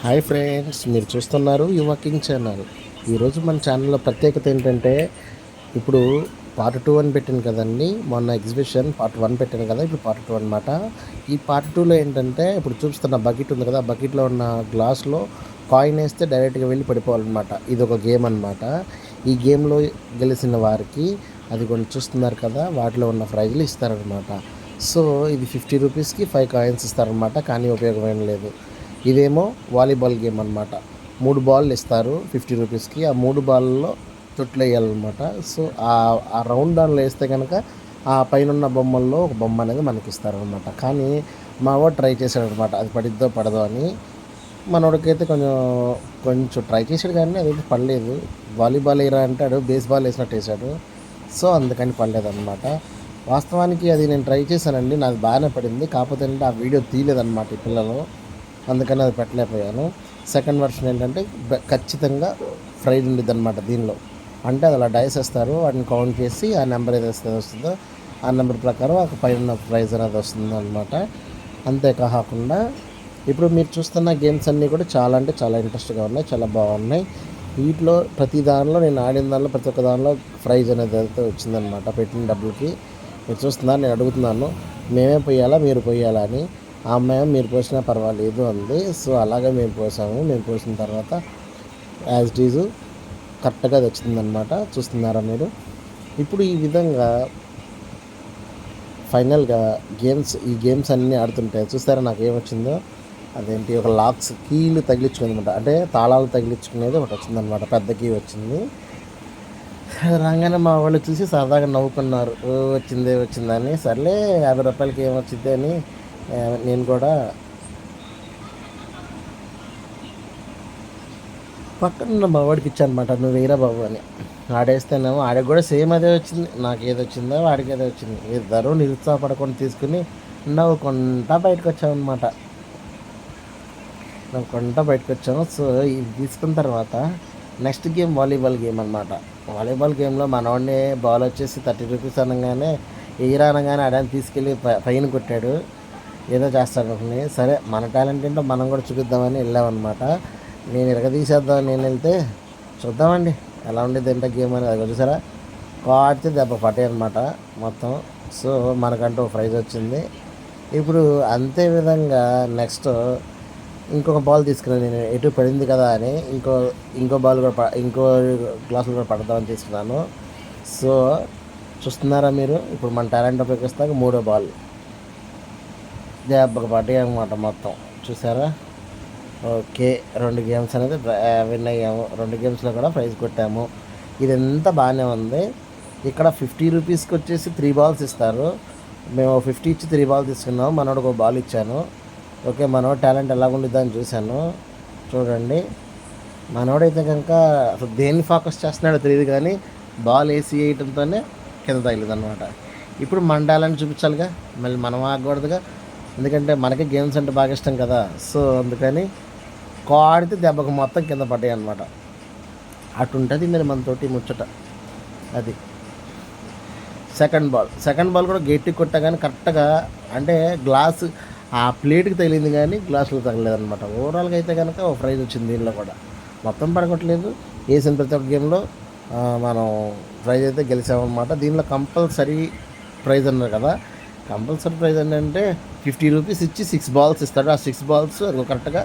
Hi friends, మీరు చూస్తున్నారు యువ కింగ్ ఛానల్. ఈరోజు మన ఛానల్లో ప్రత్యేకత ఏంటంటే, ఇప్పుడు పార్ట్ 2 అని పెట్టాను కదండి. మొన్న ఎగ్జిబిషన్ పార్ట్ 1 పెట్టాను కదా, ఇప్పుడు పార్ట్ 2 అనమాట. ఈ పార్ట్ 2లో ఏంటంటే, ఇప్పుడు చూపిస్తున్న బకెట్ ఉంది కదా, ఆ బకెట్లో ఉన్న గ్లాస్లో కాయిన్ వేస్తే డైరెక్ట్గా వెళ్ళి పడిపోవాలన్నమాట. ఇది ఒక గేమ్ అనమాట. ఈ గేమ్లో గెలిచిన వారికి అది కొన్ని చూస్తున్నారు కదా, వాటిలో ఉన్న ప్రైజ్లు ఇస్తారనమాట. సో ఇది 50 రూపీస్కి 5 కాయిన్స్ ఇస్తారనమాట, కానీ ఉపయోగం లేదు. ఇదేమో వాలీబాల్ గేమ్ అనమాట. 3 బాళ్ళు ఇస్తారు 50 రూపీస్కి. ఆ 3 బాల్లో తొట్లు వేయాలన్నమాట. సో ఆ రౌండ్ దానిలో వేస్తే కనుక ఆ పైన బొమ్మల్లో ఒక బొమ్మ అనేది మనకి ఇస్తారనమాట. కానీ మా వాడు ట్రై చేశాడనమాట, అది పడిద్దో పడదో అని. మనోడికైతే కొంచెం ట్రై చేశాడు, కానీ అదైతే పడలేదు. వాలీబాల్ వేయరా అంటాడు, బేస్బాల్ వేసినట్టు వేసాడు. సో అందుకని పడలేదన్నమాట. వాస్తవానికి అది నేను ట్రై చేశానండి, నాది బాగానే పడింది. కాకపోతే అంటే ఆ వీడియో తీయలేదన్నమాట ఈ పిల్లలు, అందుకని అది పెట్టలేకపోయాను. సెకండ్ వర్షన్ ఏంటంటే ఖచ్చితంగా ప్రైజ్ ఉండిద్ది అనమాట దీనిలో. అంటే అది అలా డైస్ వేస్తారు, వాటిని కౌంట్ చేసి ఆ నెంబర్ ఏదైతే వస్తుందో ఆ నెంబర్ ప్రకారం ఆ పైన ప్రైజ్ అనేది వస్తుంది అనమాట. అంతేకాకుండా ఇప్పుడు మీరు చూస్తున్న గేమ్స్ అన్నీ కూడా చాలా అంటే చాలా ఇంట్రెస్ట్గా ఉన్నాయి, చాలా బాగున్నాయి. వీటిలో ప్రతి దానిలో నేను ఆడిన దానిలో ప్రతి ఒక్క దానిలో ప్రైజ్ అనేది అయితే వచ్చిందనమాట. పెట్టిన డబ్బులకి మీరు చూస్తున్నారు. నేను అడుగుతున్నాను, మేమే పోయాలా మీరు పోయాలా అని. ఆ అమ్మాయి మీరు పోసినా పర్వాలేదు అంది. సో అలాగే మేము పోసాము. మేము పోసిన తర్వాత యాజ్ ఇట్ ఈజ్ కరెక్ట్గా అది వచ్చిందనమాట. చూస్తున్నారా మీరు. ఇప్పుడు ఈ విధంగా ఫైనల్గా ఈ గేమ్స్ అన్నీ ఆడుతుంటాయి. చూస్తారా నాకు ఏమొచ్చిందో, అదేంటి ఒక లాక్స్ కీలు తగిలించుకుంది అనమాట. అంటే తాళాలు తగిలించుకునేది ఒకటి వచ్చిందనమాట, పెద్ద కీ వచ్చింది. రాగానే మా వాళ్ళు చూసి సరదాగా నవ్వుకున్నారు, వచ్చిందని. సర్లే 50 రూపాయలకి ఏమొచ్చింది అని నేను కూడా పక్కన మా వాడికి ఇచ్చానమాట, నువ్వు వేయరా బాబు అని. ఆడేస్తేనేమో ఆడికి కూడా సేమ్ అదే వచ్చింది, నాకు ఏది వచ్చిందో వాడికి ఏదో వచ్చింది. ఇద్దరు నిరుత్సాహపడకుండా తీసుకుని నవ్వుకుంటా బయటకు వచ్చామన్నమాట. నవ్వుకుంటా బయటకు వచ్చాము. సో ఇది తీసుకున్న తర్వాత నెక్స్ట్ గేమ్ వాలీబాల్ గేమ్ అనమాట. వాలీబాల్ గేమ్లో మనవాడిని బాల్ వచ్చేసి 30 రూపీస్ అనగానే ఎయిరా అనగానే ఆడని తీసుకెళ్ళి పైన కొట్టాడు. ఏదో చేస్తాడు అనుకుని, సరే మన టాలెంట్ ఏంటో మనం కూడా చూపిద్దామని వెళ్ళామన్నమాట. నేను ఇరగదీసేద్దామని నేను వెళ్తే, చూద్దామండి ఎలా ఉండేది ఏంటో గేమ్ అని. అది చూసారా, కాడితే దెబ్బ పట్టాయి అనమాట మొత్తం. సో మనకంటూ ప్రైజ్ వచ్చింది. ఇప్పుడు అంతే విధంగా నెక్స్ట్ ఇంకొక బాల్ తీసుకున్నాను నేను, ఎటు పడింది కదా అని ఇంకో బాల్ కూడా ఇంకో గ్లాసులు కూడా పడదామని తీసుకున్నాను. సో చూస్తున్నారా మీరు, ఇప్పుడు మన టాలెంట్ ఉపయోగిస్తాక 3వ బాల్ దెబ్బకు పడ్డాయి అనమాట మొత్తం. చూసారా. ఓకే, 2 గేమ్స్ అనేది విన్ అయ్యాము. 2 గేమ్స్లో కూడా ప్రైజ్ కొట్టాము. ఇదంతా బాగానే ఉంది. ఇక్కడ 50 రూపీస్కి వచ్చేసి 3 బాల్స్ ఇస్తారు. మేము 50 ఇచ్చి 3 బాల్ తీసుకున్నాము. మనోడికి ఒక బాల్ ఇచ్చాను. ఓకే, మనోడు టాలెంట్ ఎలా ఉండిద్దని చూశాను. చూడండి, మనోడైతే కనుక అసలు దేన్ని ఫోకస్ చేస్తున్నాడో తెలియదు, కానీ బాల్ వేసి వేయటంతోనే కింద తగిలింది అనమాట. ఇప్పుడు మన టాలెంట్ చూపించాలిగా, మళ్ళీ మనం ఆగకూడదుగా. ఎందుకంటే మనకి గేమ్స్ అంటే బాగా ఇష్టం కదా. సో అందుకని కాడితే దెబ్బకు మొత్తం కింద పడ్డాయి అనమాట. అటుంటుంది మీరు మనతోటి ముచ్చట. అది సెకండ్ బాల్ కూడా గట్టికి కొట్టా, కానీ కరెక్ట్గా అంటే గ్లాస్ ఆ ప్లేట్కి తగిలింది, కానీ గ్లాసులో తగలేదనమాట. ఓవరాల్గా అయితే కనుక ఒక ప్రైజ్ వచ్చింది. దీనిలో కూడా మొత్తం పడగొట్టలేదు, వేసిన ప్రతి ఒక్క గేమ్లో మనం ప్రైజ్ అయితే గెలిచామన్నమాట. దీనిలో కంపల్సరీ ప్రైజ్ అన్నారు కదా, కంపల్సరీ ప్రైజ్ ఏంటంటే 50 రూపీస్ ఇచ్చి 6 బాల్స్ ఇస్తాడు. ఆ 6 బాల్స్ అది కరెక్ట్గా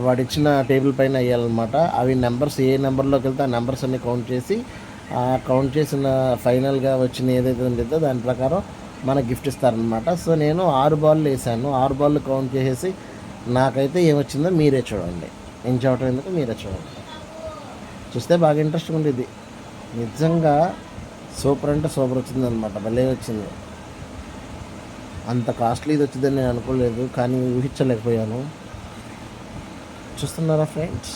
వాడు ఇచ్చిన టేబుల్ పైన వేయాలన్నమాట. అవి నెంబర్స్ ఏ నెంబర్లోకి వెళ్తే ఆ నెంబర్స్ అన్నీ కౌంట్ చేసిన ఫైనల్గా వచ్చిన ఏదైతే ఉంటుందో దాని ప్రకారం మనకు గిఫ్ట్ ఇస్తారనమాట. సో నేను 6 బాళ్ళు వేసాను. 6 బాళ్ళు కౌంట్ చేసేసి నాకైతే ఏమొచ్చిందో మీరే చూడండి. నేను చూడటం ఎందుకు, మీరే చూడండి. చూస్తే బాగా ఇంట్రెస్ట్గా ఉండేది. నిజంగా సూపర్ అంటే సూపర్ వచ్చిందనమాట, భలే వచ్చింది. అంత కాస్ట్లీ ఇది వచ్చిందని నేను అనుకోలేదు, కానీ ఊహించలేకపోయాను. చూస్తున్నారా ఫ్రెండ్స్,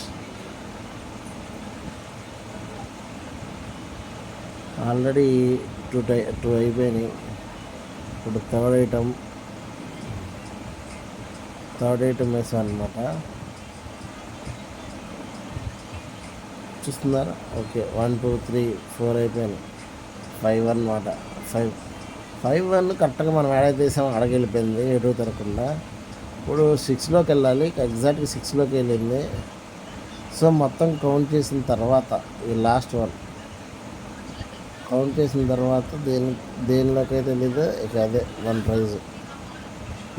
ఆల్రెడీ 2 అయిపోయినాయి. ఇప్పుడు థర్డ్ ఐటమ్ వేసాను అనమాట. చూస్తున్నారా. ఓకే, 1 2 3 4 అయిపోయినాయి. 5 అనమాట. 5 కరెక్ట్గా మనం ఏడైతే వేసామో అడగెళ్ళిపోయింది, ఎటు తిరగకుండా. ఇప్పుడు 6లోకి వెళ్ళాలి, ఎగ్జాక్ట్గా 6లోకి వెళ్ళింది. సో మొత్తం కౌంట్ చేసిన తర్వాత ఈ లాస్ట్ వన్ కౌంట్ చేసిన తర్వాత దేనిలోకి అయితే తెలీదు, ఇక అదే వన్ ప్రైజ్.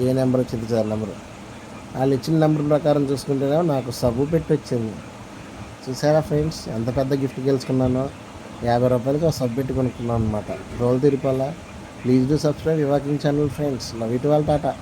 ఏ నెంబర్ వచ్చింది సార్ నెంబర్, వాళ్ళు ఇచ్చిన నెంబర్ ప్రకారం చూసుకుంటేనే నాకు సబ్బు పెట్టి వచ్చింది. చూసారా ఫ్రెండ్స్, ఎంత పెద్ద గిఫ్ట్ గెలుచుకున్నానో. 50 రూపాయలకి ఒక సబ్బు పెట్టి కొనుక్కున్నాను అనమాట. రోల్ తిరిపాలా. ప్లీజ్ డూ సబ్స్క్రైబ్ యువాకింగ్ channel friends. Love you to all. Tata.